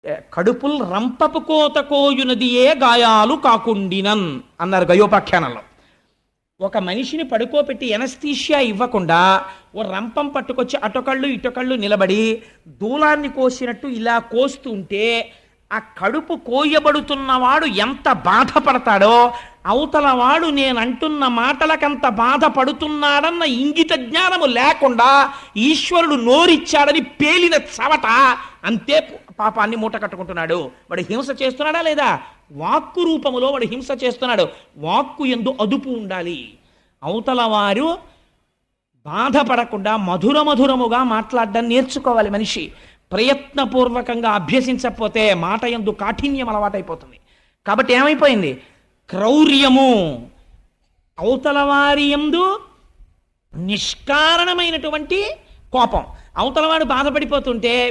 కడుపుల్ రంపపు కోత కోయునదియే గాయాలు కాకుండినన్ అన్నారు గయోపాఖ్యానంలో. ఒక మనిషిని పడుకోబెట్టి ఎనస్థీషియా ఇవ్వకుండా ఓ రంపం పట్టుకొచ్చి అటొకళ్ళు ఇటొకళ్ళు నిలబడి దూలాన్ని కోసినట్టు ఇలా కోస్తూ ఉంటే ఆ కడుపు కోయబడుతున్నవాడు ఎంత బాధపడతాడో అవతలవాడు నేనంటున్న మాటలకంత బాధపడుతున్నాడన్న ఇంగిత జ్ఞానము లేకుండా ఈశ్వరుడు నోరిచ్చాడని పేలిన చవట అంతే పాపాన్ని మూట కట్టుకుంటున్నాడు. వాడు హింస చేస్తున్నాడా లేదా? వాక్కు రూపములో వాడు హింస చేస్తున్నాడు. వాక్కు యందు అదుపు ఉండాలి. అవతల వారు బాధపడకుండా మధురముగా మాట్లాడడం నేర్చుకోవాలి మనిషి. ప్రయత్నపూర్వకంగా అభ్యసించకపోతే మాట యందు కాఠిన్యం అలవాటైపోతుంది. కాబట్టి ఏమైపోయింది? క్రౌర్యము, అవతల వారి యందు నిష్కారణమైనటువంటి కోపం. అవతలవాడు బాధపడిపోతుంటే